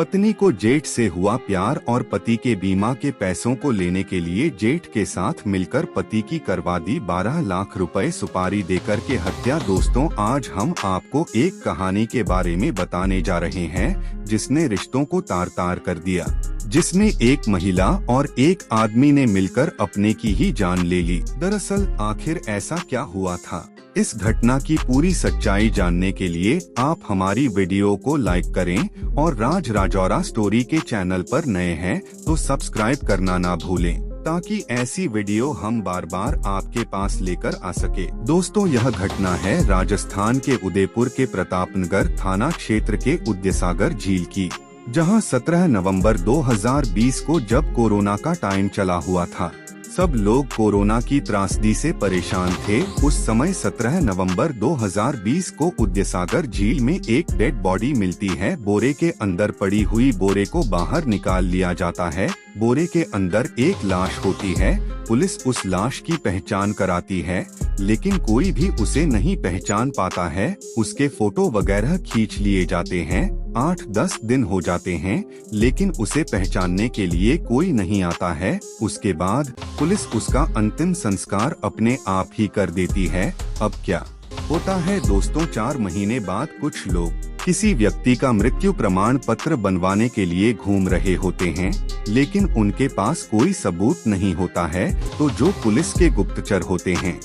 पत्नी को जेठ से हुआ प्यार और पति के बीमा के पैसों को लेने के लिए जेठ के साथ मिलकर पति की करवा दी 12 लाख रुपए सुपारी देकर के हत्या। दोस्तों, आज हम आपको एक कहानी के बारे में बताने जा रहे हैं जिसने रिश्तों को तार तार कर दिया, जिसमें एक महिला और एक आदमी ने मिलकर अपने की ही जान ले ली। दरअसल आखिर ऐसा क्या हुआ था? इस घटना की पूरी सच्चाई जानने के लिए आप हमारी वीडियो को लाइक करें और राज राजौरा स्टोरी के चैनल पर नए हैं तो सब्सक्राइब करना ना भूलें, ताकि ऐसी वीडियो हम बार बार आपके पास लेकर आ सके। दोस्तों, यह घटना है राजस्थान के उदयपुर के प्रतापनगर थाना क्षेत्र के उद्यसागर झील की, जहां 17 नवंबर 2020 को जब कोरोना का टाइम चला हुआ था, सब लोग कोरोना की त्रासदी से परेशान थे। उस समय 17 नवंबर 2020 को उद्यसागर झील में एक डेड बॉडी मिलती है। बोरे के अंदर पड़ी हुई बोरे को बाहर निकाल लिया जाता है। बोरे के अंदर एक लाश होती है। पुलिस उस लाश की पहचान कराती है, लेकिन कोई भी उसे नहीं पहचान पाता है। उसके फोटो वगैरह खींच लिए जाते हैं। 8-10 दिन हो जाते हैं, लेकिन उसे पहचानने के लिए कोई नहीं आता है। उसके बाद पुलिस उसका अंतिम संस्कार अपने आप ही कर देती है। अब क्या होता है दोस्तों, 4 महीने बाद कुछ लोग किसी व्यक्ति का मृत्यु प्रमाण पत्र बनवाने के लिए घूम रहे होते हैं, लेकिन उनके पास कोई सबूत नहीं होता है। तो जो पुलिस के गुप्तचर होते हैं,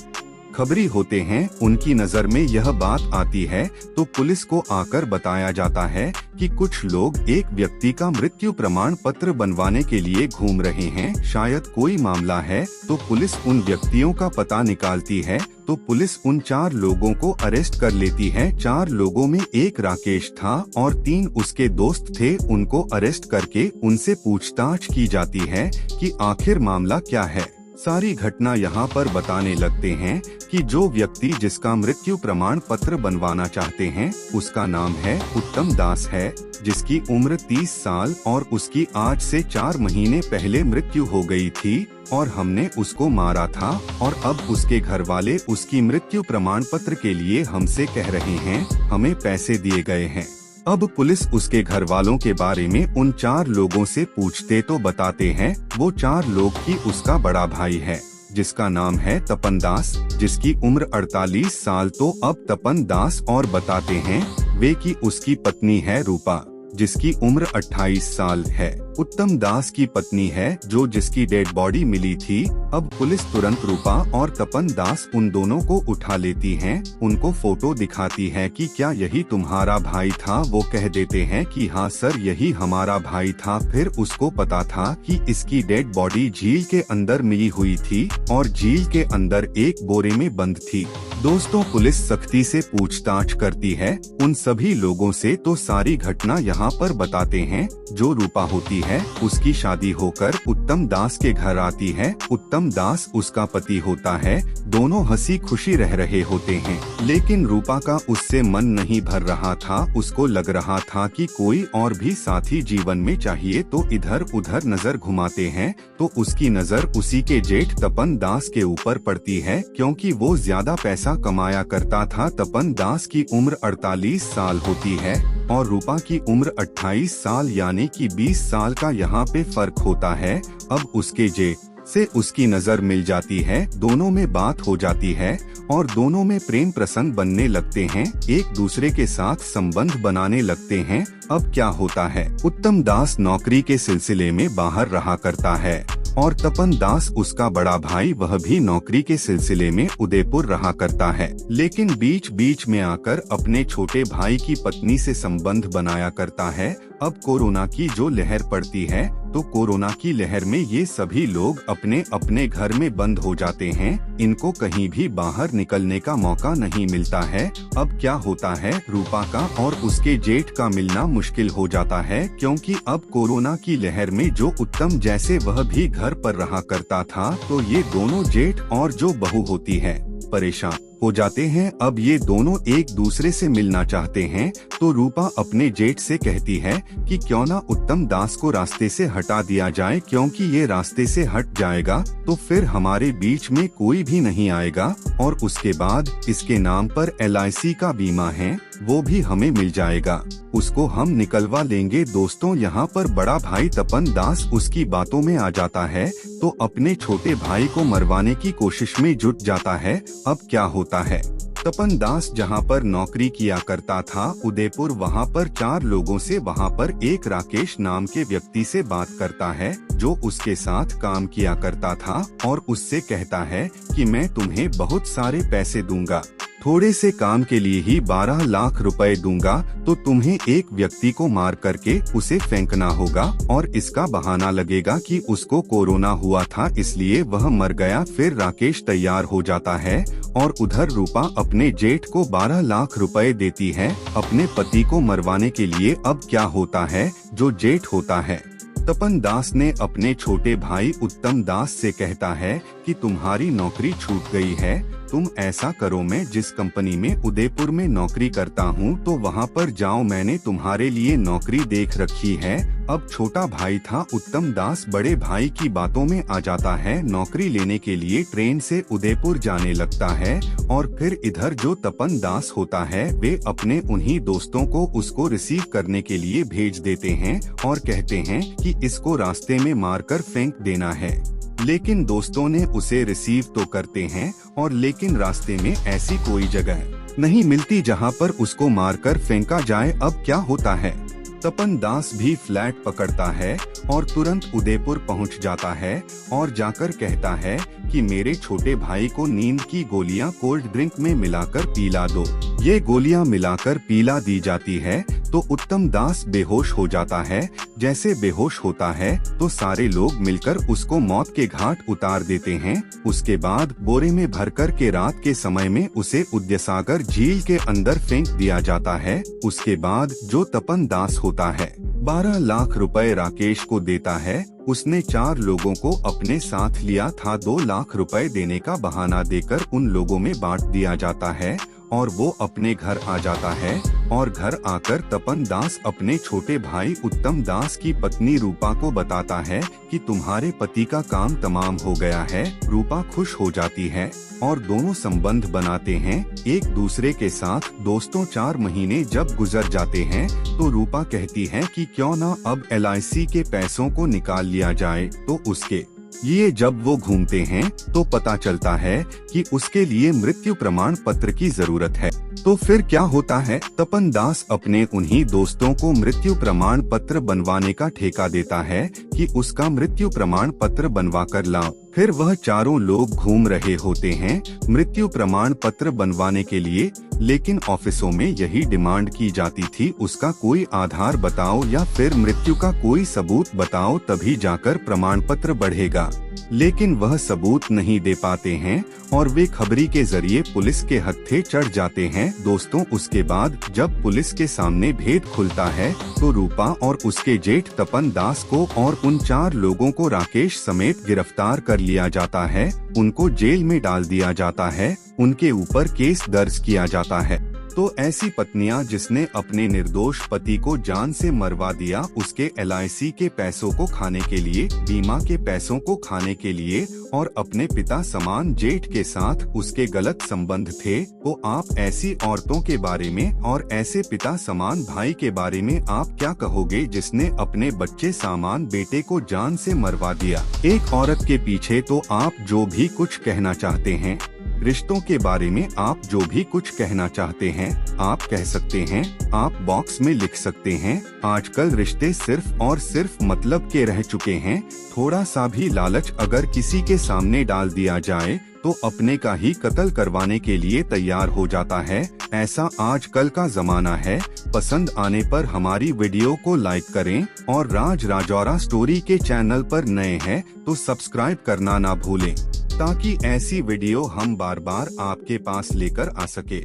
खबरी होते हैं, उनकी नजर में यह बात आती है तो पुलिस को आकर बताया जाता है कि कुछ लोग एक व्यक्ति का मृत्यु प्रमाण पत्र बनवाने के लिए घूम रहे हैं, शायद कोई मामला है। तो पुलिस उन व्यक्तियों का पता निकालती है। तो पुलिस उन 4 लोगों को अरेस्ट कर लेती है। 4 लोगों में एक राकेश था और 3 उसके दोस्त थे। उनको अरेस्ट करके उनसे पूछताछ की जाती है कि आखिर मामला क्या है। सारी घटना यहाँ पर बताने लगते हैं कि जो व्यक्ति जिसका मृत्यु प्रमाण पत्र बनवाना चाहते हैं, उसका नाम है उत्तम दास है, जिसकी उम्र 30 साल और उसकी आज से 4 महीने पहले मृत्यु हो गई थी और हमने उसको मारा था। और अब उसके घर वाले उसकी मृत्यु प्रमाण पत्र के लिए हमसे कह रहे हैं हमें पैसे दिए गए हैं। अब पुलिस उसके घर वालों के बारे में उन 4 लोगों से पूछते तो बताते हैं वो 4 लोग की उसका बड़ा भाई है, जिसका नाम है तपन दास, जिसकी उम्र 48 साल। तो अब तपन दास और बताते हैं वे कि उसकी पत्नी है रूपा, जिसकी उम्र 28 साल है। उत्तम दास की पत्नी है जो जिसकी डेड बॉडी मिली थी। अब पुलिस तुरंत रूपा और तपन दास उन दोनों को उठा लेती हैं, उनको फोटो दिखाती है कि क्या यही तुम्हारा भाई था। वो कह देते हैं कि हाँ सर, यही हमारा भाई था। फिर उसको पता था कि इसकी डेड बॉडी झील के अंदर मिली हुई थी और झील के अंदर एक बोरे में बंद थी। दोस्तों, पुलिस सख्ती से पूछताछ करती है उन सभी लोगों से। तो सारी घटना यहाँ पर बताते हैं। जो रूपा होती है, उसकी शादी होकर उत्तम दास के घर आती है। उत्तम दास उसका पति होता है। दोनों हंसी खुशी रह रहे होते हैं, लेकिन रूपा का उससे मन नहीं भर रहा था। उसको लग रहा था कि कोई और भी साथी जीवन में चाहिए। तो इधर उधर नजर घुमाते हैं तो उसकी नजर उसी के जेठ तपन दास के ऊपर पड़ती है, क्योंकि वो ज्यादा पैसा कमाया करता था। तपन दास की उम्र 48 साल होती है और रूपा की उम्र 28 साल, यानी कि 20 साल का यहाँ पे फर्क होता है। अब उसके जेठ से उसकी नजर मिल जाती है, दोनों में बात हो जाती है और दोनों में प्रेम प्रसंग बनने लगते हैं, एक दूसरे के साथ संबंध बनाने लगते हैं। अब क्या होता है, उत्तम दास नौकरी के सिलसिले में बाहर रहा करता है और तपन दास उसका बड़ा भाई, वह भी नौकरी के सिलसिले में उदयपुर रहा करता है, लेकिन बीच बीच में आकर अपने छोटे भाई की पत्नी से संबंध बनाया करता है। अब कोरोना की जो लहर पड़ती है, तो कोरोना की लहर में ये सभी लोग अपने अपने घर में बंद हो जाते हैं। इनको कहीं भी बाहर निकलने का मौका नहीं मिलता है। अब क्या होता है, रूपा का और उसके जेठ का मिलना मुश्किल हो जाता है, क्योंकि अब कोरोना की लहर में जो उत्तम जैसे वह भी घर पर रहा करता था, तो ये दोनों जेठ और जो बहू होती है परेशान हो जाते हैं। अब ये दोनों एक दूसरे से मिलना चाहते हैं, तो रूपा अपने जेठ से कहती है कि क्यों ना उत्तम दास को रास्ते से हटा दिया जाए, क्योंकि ये रास्ते से हट जाएगा तो फिर हमारे बीच में कोई भी नहीं आएगा, और उसके बाद इसके नाम पर LIC का बीमा है वो भी हमें मिल जाएगा, उसको हम निकलवा लेंगे। दोस्तों, यहाँ पर बड़ा भाई तपन दास उसकी बातों में आ जाता है, तो अपने छोटे भाई को मरवाने की कोशिश में जुट जाता है। अब क्या होता है, तपन दास जहाँ पर नौकरी किया करता था उदयपुर, वहाँ पर 4 लोगों से वहाँ पर एक राकेश नाम के व्यक्ति से बात करता है जो उसके साथ काम किया करता था, और उससे कहता है कि मैं तुम्हें बहुत सारे पैसे दूंगा, थोड़े से काम के लिए ही 12 लाख रुपए दूंगा, तो तुम्हें एक व्यक्ति को मार करके उसे फेंकना होगा, और इसका बहाना लगेगा कि उसको कोरोना हुआ था इसलिए वह मर गया। फिर राकेश तैयार हो जाता है और उधर रूपा अपने जेठ को 12 लाख रुपए देती है अपने पति को मरवाने के लिए। अब क्या होता है, जो जेठ होता है तपन दास ने अपने छोटे भाई उत्तम दास से कहता है कि तुम्हारी नौकरी छूट गई है, तुम ऐसा करो, मैं जिस कंपनी में उदयपुर में नौकरी करता हूँ तो वहाँ पर जाओ, मैंने तुम्हारे लिए नौकरी देख रखी है। अब छोटा भाई था उत्तम दास बड़े भाई की बातों में आ जाता है, नौकरी लेने के लिए ट्रेन से उदयपुर जाने लगता है, और फिर इधर जो तपन दास होता है वे अपने उन्हीं दोस्तों को उसको रिसीव करने के लिए भेज देते हैं और कहते हैं कि इसको रास्ते में मारकर फेंक देना है। लेकिन दोस्तों ने उसे रिसीव तो करते हैं, और लेकिन रास्ते में ऐसी कोई जगह नहीं मिलती जहां पर उसको मारकर फेंका जाए। अब क्या होता है, तपन दास भी फ्लैट पकड़ता है और तुरंत उदयपुर पहुंच जाता है और जाकर कहता है कि मेरे छोटे भाई को नींद की गोलियां कोल्ड ड्रिंक में मिलाकर पिला दो। ये गोलियां मिलाकर पिला दी जाती है तो उत्तम दास बेहोश हो जाता है। जैसे बेहोश होता है तो सारे लोग मिलकर उसको मौत के घाट उतार देते हैं। उसके बाद बोरे में भरकर के रात के समय में उसे उद्यसागर झील के अंदर फेंक दिया जाता है। उसके बाद जो तपन दास होता है 12 लाख रुपए राकेश को देता है। उसने 4 लोगों को अपने साथ लिया था, 2 लाख रुपए देने का बहाना देकर उन लोगों में बांट दिया जाता है और वो अपने घर आ जाता है। और घर आकर तपन दास अपने छोटे भाई उत्तम दास की पत्नी रूपा को बताता है कि तुम्हारे पति का काम तमाम हो गया है। रूपा खुश हो जाती है और दोनों संबंध बनाते हैं एक दूसरे के साथ। दोस्तों 4 महीने जब गुजर जाते हैं तो रूपा कहती है कि क्यों ना अब LIC के पैसों को निकाल लिया जाए। तो उसके ये जब वो घूमते हैं तो पता चलता है कि उसके लिए मृत्यु प्रमाण पत्र की जरूरत है। तो फिर क्या होता है, तपन दास अपने उन्हीं दोस्तों को मृत्यु प्रमाण पत्र बनवाने का ठेका देता है कि उसका मृत्यु प्रमाण पत्र बनवा कर लाओ। फिर वह चारों लोग घूम रहे होते हैं मृत्यु प्रमाण पत्र बनवाने के लिए, लेकिन ऑफिसों में यही डिमांड की जाती थी उसका कोई आधार बताओ या फिर मृत्यु का कोई सबूत बताओ तभी जाकर प्रमाण पत्र बढ़ेगा। लेकिन वह सबूत नहीं दे पाते हैं और वे खबरी के जरिए पुलिस के हत्थे चढ़ जाते हैं। दोस्तों उसके बाद जब पुलिस के सामने भेद खुलता है तो रूपा और उसके जेठ तपन दास को और उन 4 लोगों को राकेश समेत गिरफ्तार कर लिया जाता है। उनको जेल में डाल दिया जाता है, उनके ऊपर केस दर्ज किया जाता है। तो ऐसी पत्नियां जिसने अपने निर्दोष पति को जान से मरवा दिया, उसके LIC के पैसों को खाने के लिए, बीमा के पैसों को खाने के लिए और अपने पिता समान जेठ के साथ उसके गलत संबंध थे, तो आप ऐसी औरतों के बारे में और ऐसे पिता समान भाई के बारे में आप क्या कहोगे जिसने अपने बच्चे सामान बेटे को जान से मरवा दिया। एक औरत के पीछे तो आप जो भी कुछ कहना चाहते हैं, रिश्तों के बारे में आप जो भी कुछ कहना चाहते हैं आप कह सकते हैं, आप बॉक्स में लिख सकते हैं। आजकल रिश्ते सिर्फ और सिर्फ मतलब के रह चुके हैं। थोड़ा सा भी लालच अगर किसी के सामने डाल दिया जाए तो अपने का ही कत्ल करवाने के लिए तैयार हो जाता है। ऐसा आजकल का जमाना है। पसंद आने पर हमारी वीडियो को लाइक करें और राज राजौरा स्टोरी के चैनल पर नए हैं तो सब्सक्राइब करना ना भूलें, ताकि ऐसी वीडियो हम बार बार आपके पास लेकर आ सके।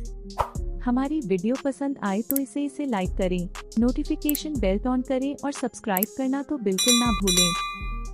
हमारी वीडियो पसंद आए तो इसे लाइक करें, नोटिफिकेशन बेल ऑन करें और सब्सक्राइब करना तो बिल्कुल ना भूलें।